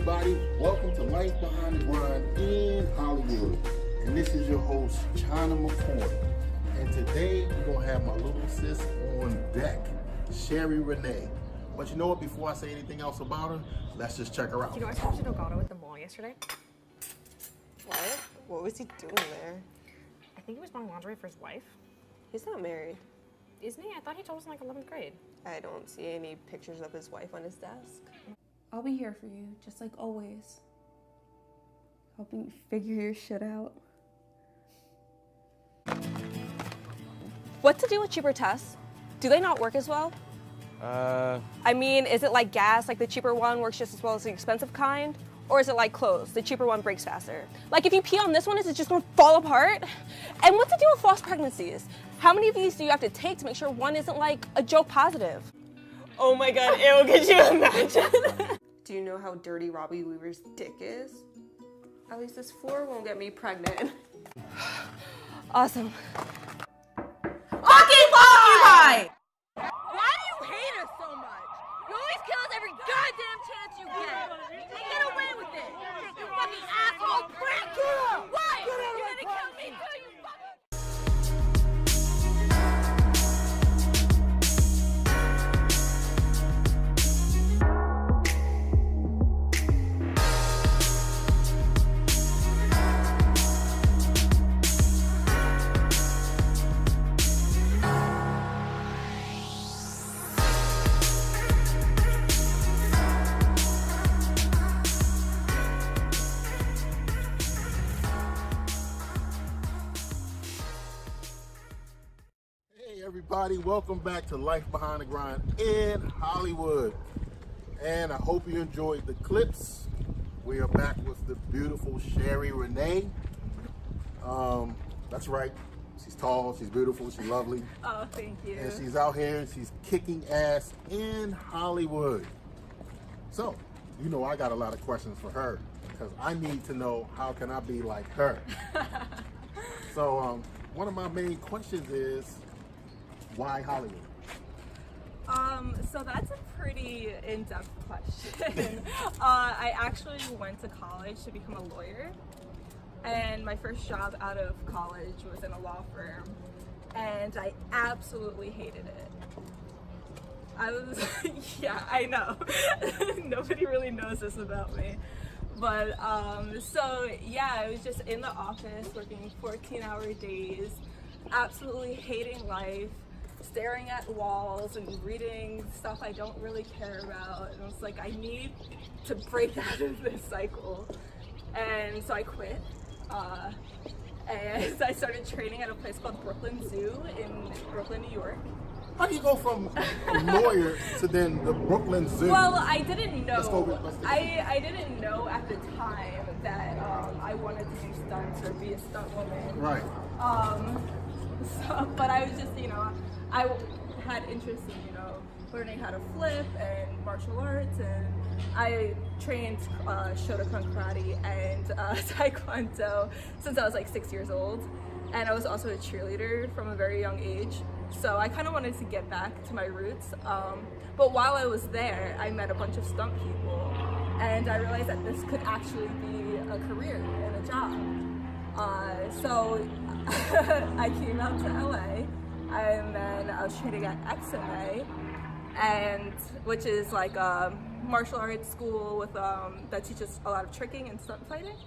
everybody, welcome to Life Behind the Grind in Hollywood. And this is your host, Chyna Mccoy. And today, we're going to have my little sis on deck, Rene. But you know what, before I say anything else about her, let's just check her out. You know, I saw Delgado at the mall yesterday. What? What was he doing there? I think he was buying lingerie for his wife. He's not married. Isn't he? I thought he told us in like 11th grade. I don't see any pictures of his wife on his desk. I'll be here for you, just like always. Helping you figure your shit out. What's the deal with cheaper tests? Do they not work as well? I mean, is it like gas, like the cheaper one works just as well as the expensive kind? Or is it like clothes, the cheaper one breaks faster? Like if you pee on this one, is it just gonna fall apart? And what's the deal with false pregnancies? How many of these do you have to take to make sure one isn't like a joke positive? Oh my God, ew, could you imagine? Do you know how dirty Robbie Weaver's dick is? At least this floor won't get me pregnant. Awesome. Occupy! Why do you hate us so much? You always kill us every goddamn chance you get. You get away with it. You fucking asshole prick! Why? You're gonna kill me too, you fucking... Everybody, welcome back to Life Behind the Grind in Hollywood. And I hope you enjoyed the clips. We are back with the beautiful Rene. That's right. She's tall, she's beautiful, she's lovely. Oh, thank you. And she's out here and she's kicking ass in Hollywood. So, you know I got a lot of questions for her because I need to know how can I be like her. So, one of my main questions is, why Hollywood? So that's a pretty in-depth question. I actually went to college to become a lawyer, and my first job out of college was in a law firm, and I absolutely hated it. I was, yeah, I know. Nobody really knows this about me. But, so yeah, I was just in the office working 14-hour days, absolutely hating life, staring at walls and reading stuff I don't really care about, and I was like, I need to break out of this cycle. And so I quit, and I started training at a place called Brooklyn Zoo in Brooklyn, New York. How do you go from lawyer to then the Brooklyn Zoo? Well, I didn't know. Let's I didn't know at the time that I wanted to do stunts or be a stunt woman. Right. So, but I was just, you know, I had interest in, you know, learning how to flip and martial arts, and I trained Shotokan karate and taekwondo since I was like 6 years old, and I was also a cheerleader from a very young age, so I kind of wanted to get back to my roots. But while I was there, I met a bunch of stunt people, and I realized that this could actually be a career and a job. So I came out to LA, and then I was training at XMA, and which is like a martial arts school with that teaches a lot of tricking and stunt fighting.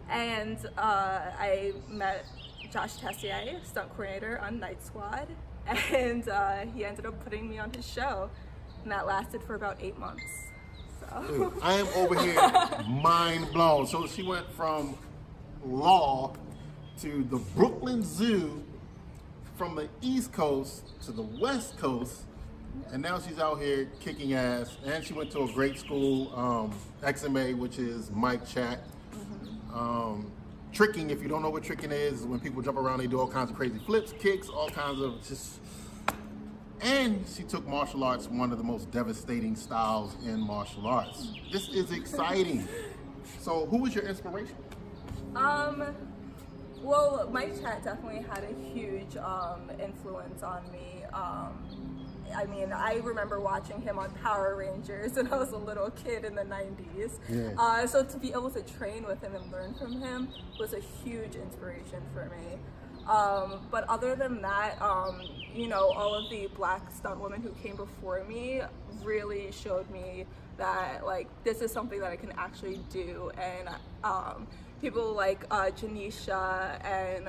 And I met Josh Tessier, stunt coordinator on Night Squad, and he ended up putting me on his show, and that lasted for about 8 months. So Dude, I am over here mind blown. So she went from law to the Brooklyn Zoo, from the East Coast to the West Coast, and now she's out here kicking ass. And she went to a great school, XMA, which is mic chat. Tricking, if you don't know what tricking is when people jump around, they do all kinds of crazy flips, kicks, all kinds of just... And she took martial arts, one of the most devastating styles in martial arts. This is exciting. So who was your inspiration? Well, Mike Chat definitely had a huge influence on me. I mean, I remember watching him on Power Rangers when I was a little kid in the 90s. Yeah. So to be able to train with him and learn from him was a huge inspiration for me. But other than that, you know, all of the black stunt women who came before me really showed me that, like, this is something that I can actually do. And people like Janisha and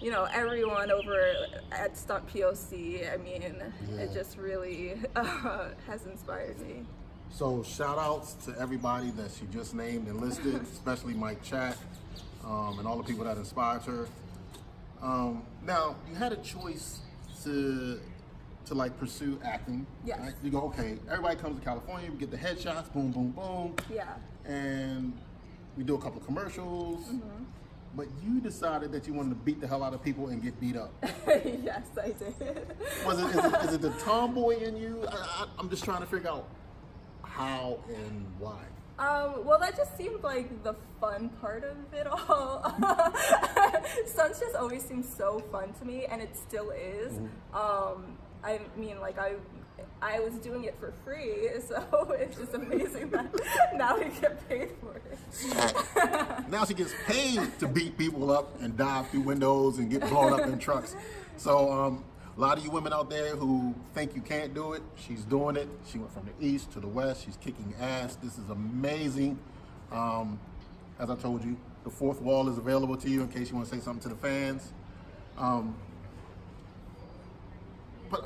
you know, everyone over at Stunt POC, I mean, it just really has inspired me. So shout outs to everybody that she just named and listed, especially Mike Chat, and all the people that inspired her. Now, you had a choice to like pursue acting. Yes. Right? You go, okay, everybody comes to California, we get the headshots, boom, boom, boom. Yeah. And we do a couple commercials. But you decided that you wanted to beat the hell out of people and get beat up. Yes, I did. Is it the tomboy in you? I'm just trying to figure out how and why. Well, that just seemed like the fun part of it all. Stunts just always seem so fun to me, and it still is. I mean, like, I was doing it for free, so it's just amazing that now we get paid for it. Now she gets paid to beat people up and dive through windows and get blown up in trucks. So a lot of you women out there who think you can't do it, she's doing it. She went from the east to the west. She's kicking ass. This is amazing. As I told you, the fourth wall is available to you in case you want to say something to the fans. But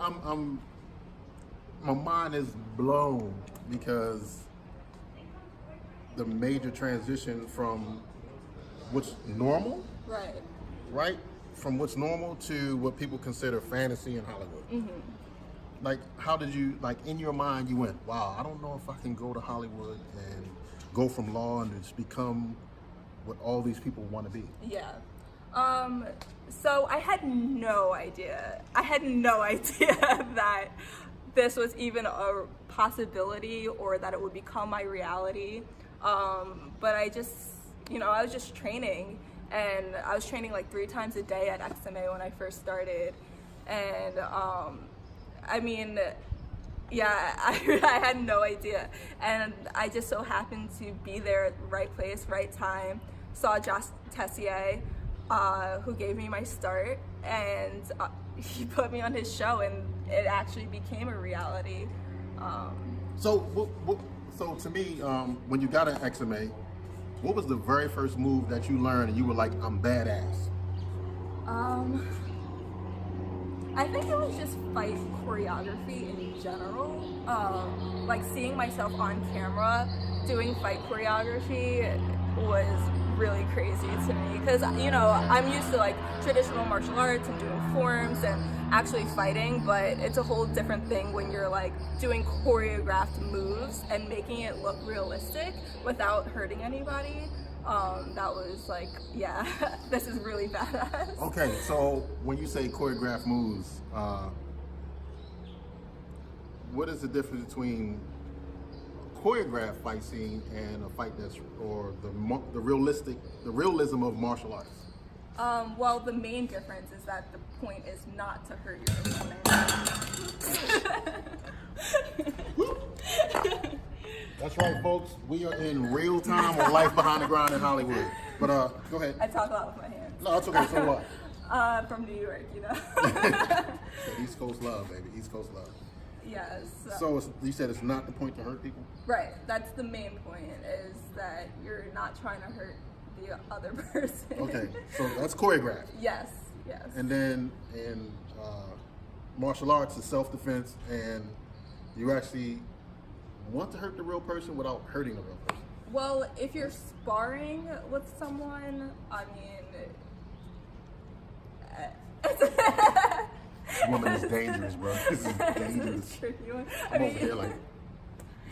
my mind is blown because the major transition from what's normal, right? From what's normal to what people consider fantasy in Hollywood. Like, how did you, like, in your mind, you went, wow, I don't know if I can go to Hollywood and go from law and just become what all these people want to be. Yeah. So I had no idea. I had no idea that this was even a possibility or that it would become my reality. But I just, you know, I was just training, and I was training like 3 times a day at XMA when I first started. And I mean, yeah, I had no idea. And I just so happened to be there at the right place, right time, saw Josh Tessier, who gave me my start, and he put me on his show, and it actually became a reality. So to me, when you got an XMA, what was the very first move that you learned and you were like, I'm badass? I think it was just fight choreography in general. Like, seeing myself on camera doing fight choreography was really crazy to me, because, you know, I'm used to like traditional martial arts and doing forms and actually fighting, but it's a whole different thing when you're like doing choreographed moves and making it look realistic without hurting anybody. That was like, yeah, this is really badass. Okay, so when you say choreographed moves, what is the difference between choreographed fight scene and a fight that's, or the realism of martial arts? Well, the main difference is that the point is not to hurt your opponent. That's right, folks. We are in real time on Life Behind the Grind in Hollywood. But go ahead. I talk a lot with my hands. No, it's okay. So what? From New York, you know. East Coast love, baby. East Coast love. Yes. So you said it's not the point to hurt people? Right. That's the main point, is that you're not trying to hurt the other person. Okay. So that's choreographed. Yes. Yes. And then in martial arts, it's self-defense, and you actually want to hurt the real person without hurting the real person. Well, if you're sparring with someone, I mean, This woman is dangerous, bro. This is dangerous. I'm over here like,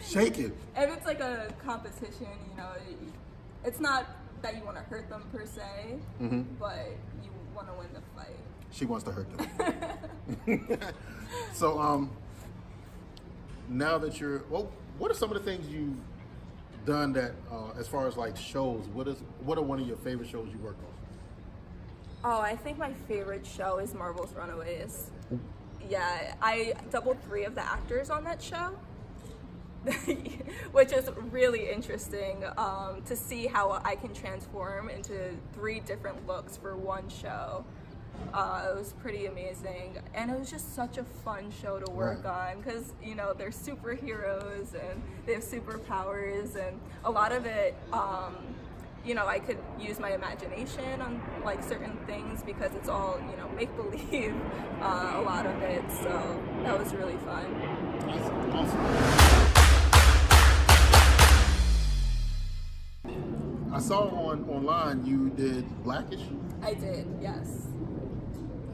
shake it. If it's like a competition, you know, it's not that you want to hurt them per se, but you want to win the fight. She wants to hurt them. So, now that you're, well, what are some of the things you've done that, as far as like shows, what are one of your favorite shows you worked Oh, I think my favorite show is Marvel's Runaways. Yeah, I doubled 3 of the actors on that show, which is really interesting to see how I can transform into 3 different looks for one show. It was pretty amazing, and it was just such a fun show to work on because, you know, they're superheroes and they have superpowers, and a lot of it, you know, I could use my imagination on like certain things because it's all, you know, make-believe, a lot of it, so that was really fun. That's awesome. I saw online you did Blackish. I did, yes.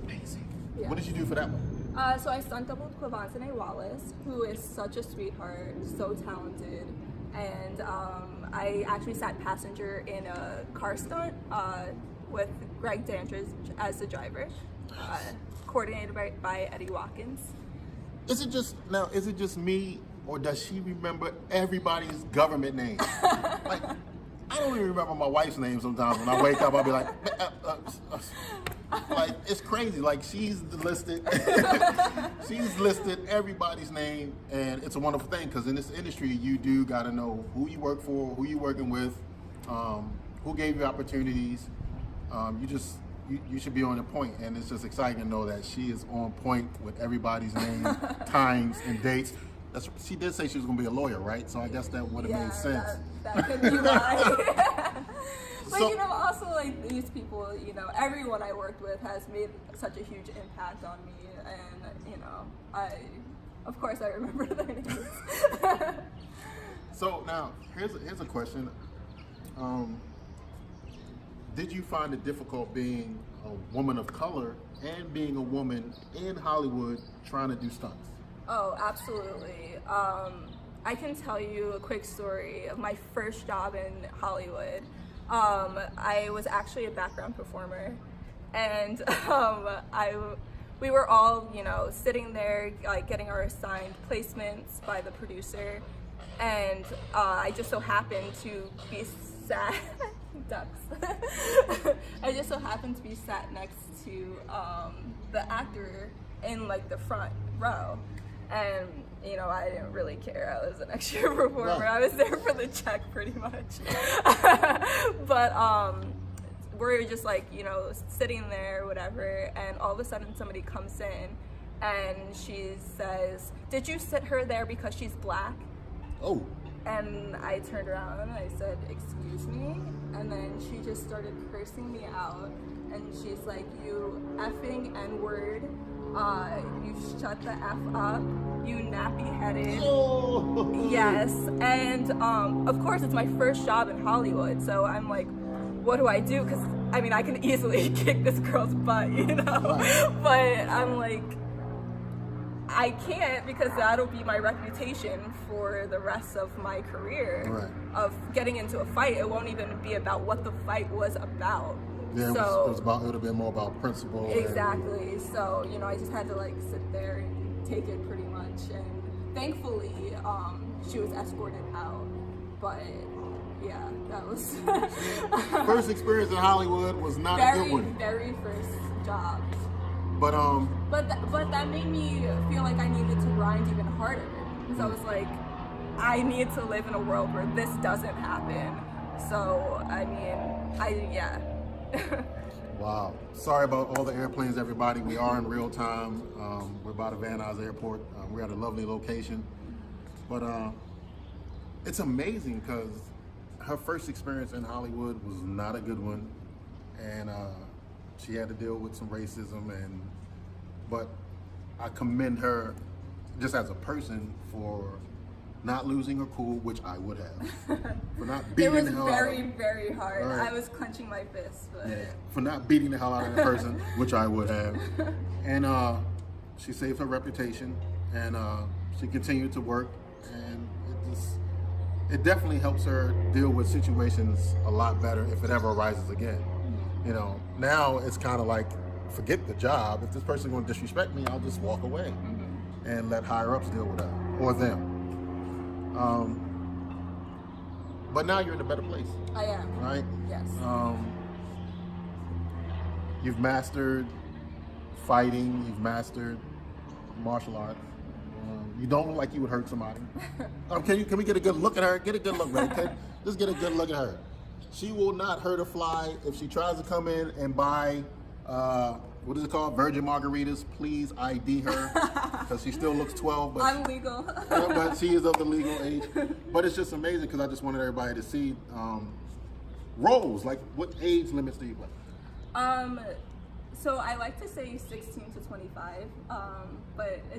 Amazing. Yeah. What did you do for that one? So I stunt doubled Clavantine Wallace, who is such a sweetheart, so talented, and I actually sat passenger in a car stunt with Greg Dandridge as the driver, coordinated by Eddie Watkins. Is it just me, or does she remember everybody's government name? Like, I don't even remember my wife's name sometimes. When I wake up, I'll be like, like, it's crazy. Like, she's listed everybody's name, and it's a wonderful thing because in this industry, you do got to know who you work for, who you're working with, who gave you opportunities. You should be on the point, and it's just exciting to know that she is on point with everybody's name, times, and dates. She did say she was going to be a lawyer, right? So I guess that would have made sense. That could be why. But So- you know, also like these people, you know, everyone I worked with has made such a huge impact on me, and you know, of course I remember their names. So now, here's a question. Did you find it difficult being a woman of color and being a woman in Hollywood trying to do stunts? Oh, absolutely. I can tell you a quick story of my first job in Hollywood. I was actually a background performer, and we were all, you know, sitting there like getting our assigned placements by the producer, and I just so happened to be sat ducks. I just so happened to be sat next to the actor in like the front row. And, you know, I didn't really care. I was an extra performer. I was there for the check pretty much. But we're just like, you know, sitting there, whatever, and all of a sudden somebody comes in and she says, "Did you sit her there because she's black?" Oh. And I turned around and I said, "Excuse me?" And then she just started cursing me out. And she's like, "You effing N-word. You shut the F up, you nappy-headed." Oh. Yes, and of course it's my first job in Hollywood, so I'm like, what do I do? Because, I mean, I can easily kick this girl's butt, you know? But I'm like, I can't, because that'll be my reputation for the rest of my career of getting into a fight. It won't even be about what the fight was about. Yeah, so, it would have been more about principle. Exactly. So, you know, I just had to like sit there and take it pretty much. And thankfully, she was escorted out. But yeah, that was First experience in Hollywood was not a good one. Very first job. But But that made me feel like I needed to grind even harder. Because I was like, I need to live in a world where this doesn't happen. So I mean, yeah. Wow. Sorry about all the airplanes, everybody. We are in real time. We're by the Van Nuys Airport. We're at a lovely location. But it's amazing because her first experience in Hollywood was not a good one. And she had to deal with some racism. But I commend her just as a person for not losing her cool, which I would have. For not beating the hell out of her. It was very hard. Right. I was clenching my fists, but... Yeah, for not beating the hell out of the person, which I would have. And she saved her reputation, and she continued to work, and it definitely helps her deal with situations a lot better if it ever arises again. You know, now it's kind of like, forget the job. If this person's going to disrespect me, I'll just walk away and let higher ups deal with her or them. But now you're in a better place. I am. Right? Yes. You've mastered fighting. You've mastered martial arts. You don't look like you would hurt somebody. Can we get a good look at her? Get a good look, Rene. Just get a good look at her. She will not hurt a fly. If she tries to come in and buy, what is it called? Virgin margaritas, please ID her. Because she still looks 12. But I'm legal. but she is of the legal age. But it's just amazing because I just wanted everybody to see roles. Like, what age limits do you play? So I like to say 16 to 25, but I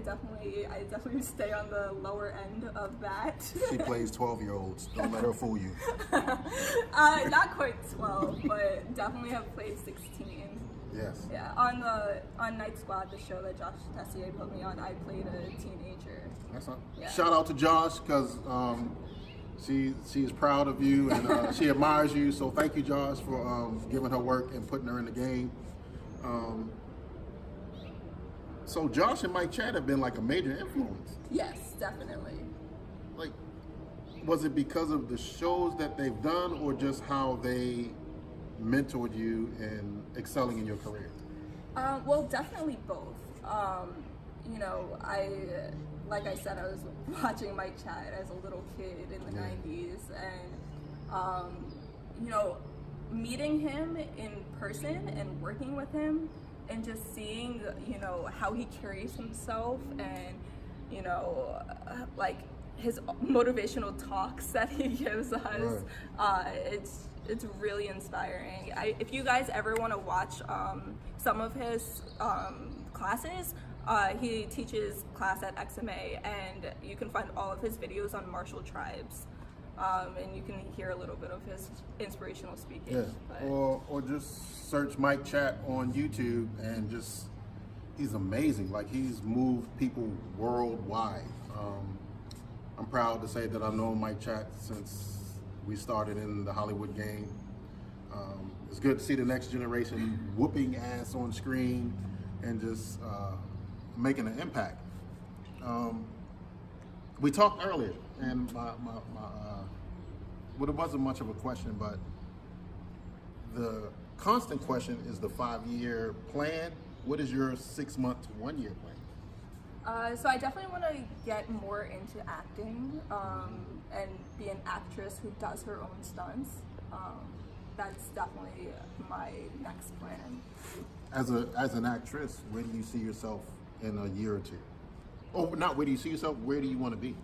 definitely stay on the lower end of that. She plays 12-year-olds. Don't let her fool you. Not quite 12, but definitely have played 16. Yes. Yeah, on Night Squad, the show that Josh Tessier put me on, I played a teenager. That's not. Yeah. Shout out to Josh because she is proud of you and she admires you. So thank you, Josh, for giving her work and putting her in the game. So Josh and Mike Chad have been like a major influence. Yes, definitely. Like, was it because of the shows that they've done or just how they mentored you in excelling in your career? Well, definitely both. You know, like I said, I was watching Mike Chad as a little kid in the 90s, and you know, meeting him in person and working with him and just seeing, you know, how he carries himself and, you know, like his motivational talks that he gives us, it's really inspiring. If you guys ever want to watch some of his classes, he teaches class at XMA, and you can find all of his videos on martial tribes. And you can hear a little bit of his inspirational speaking. Yeah, But or just search Mike Chat on YouTube and just, he's amazing. Like, he's moved people worldwide. I'm proud to say that I've known Mike Chat since we started in the Hollywood game. It's good to see the next generation whooping ass on screen and just making an impact. We talked earlier, and well, it wasn't much of a question, but the constant question is the 5-year plan. What is your 6-month to 1-year plan? so I definitely want to get more into acting and be an actress who does her own stunts. That's definitely my next plan. As an actress, where do you see yourself in a year or two? Oh, not where do you see yourself, where do you want to be?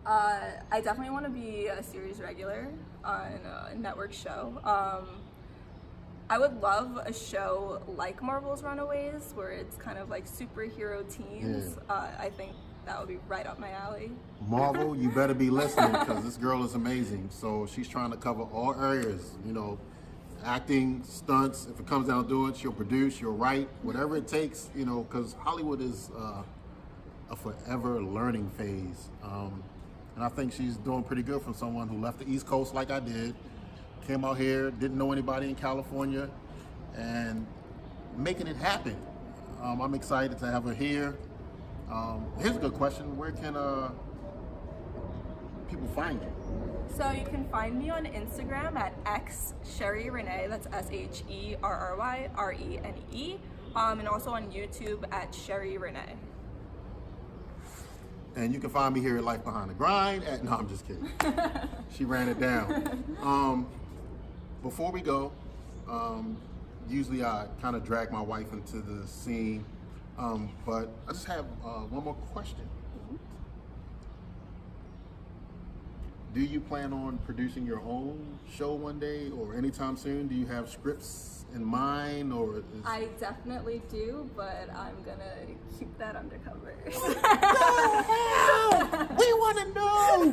I definitely want to be a series regular on a network show. I would love a show like Marvel's Runaways, where it's kind of like superhero teens. I think that would be right up my alley. Marvel, you better be listening because this girl is amazing. So she's trying to cover all areas, you know, acting, stunts. If it comes down to it, she'll produce, she'll write, whatever it takes, you know, because Hollywood is a forever learning phase. And I think she's doing pretty good from someone who left the East Coast like I did, came out here, didn't know anybody in California, and making it happen. I'm excited to have her here. Here's a good question. Where can people find you? So you can find me on Instagram at @SherryRene, that's SherryRene, and also on YouTube at Sherry Rene. And you can find me here at Life Behind the Grind at, no, I'm just kidding. She ran it down. Before we go, usually I kind of drag my wife into the scene, but I just have one more question. Do you plan on producing your own show one day or anytime soon? Do you have scripts in mind, or I definitely do, but I'm gonna keep that undercover. We want to know.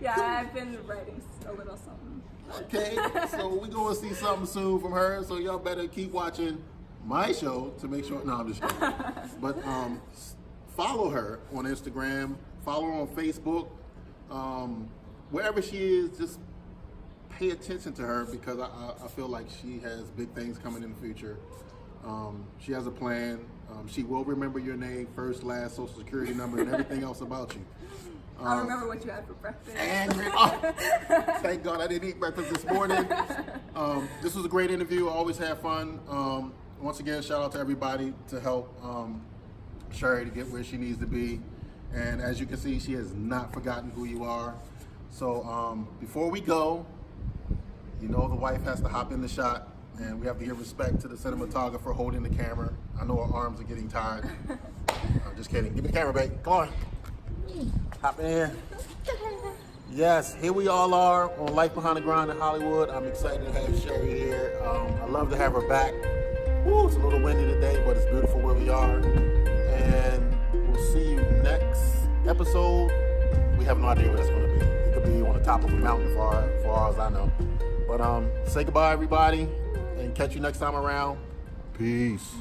Yeah, I've been writing a little something. Okay, so we're going to see something soon from her, so y'all better keep watching my show to make sure. No, I'm just kidding. But follow her on Instagram, follow her on Facebook. Wherever she is, just pay attention to her because I feel like she has big things coming in the future. She has a plan. She will remember your name, first, last, social security number, and everything else about you. I remember what you had for breakfast. And thank God I didn't eat breakfast this morning. This was a great interview. I always have fun. Once again, shout out to everybody to help Sherry to get where she needs to be. And as you can see, she has not forgotten who you are. So before we go, you know the wife has to hop in the shot, and we have to give respect to the cinematographer holding the camera. I know her arms are getting tired. I'm just kidding. Give me the camera, babe. Come on. Hop in. Yes, here we all are on Life Behind the Grind in Hollywood. I'm excited to have Sherry here. I love to have her back. Woo, it's a little windy today, but it's beautiful where we are. And we'll see you next episode. We have no idea where that's going to be. It could be on the top of a mountain for far as I know. But say goodbye, everybody, and catch you next time around. Peace.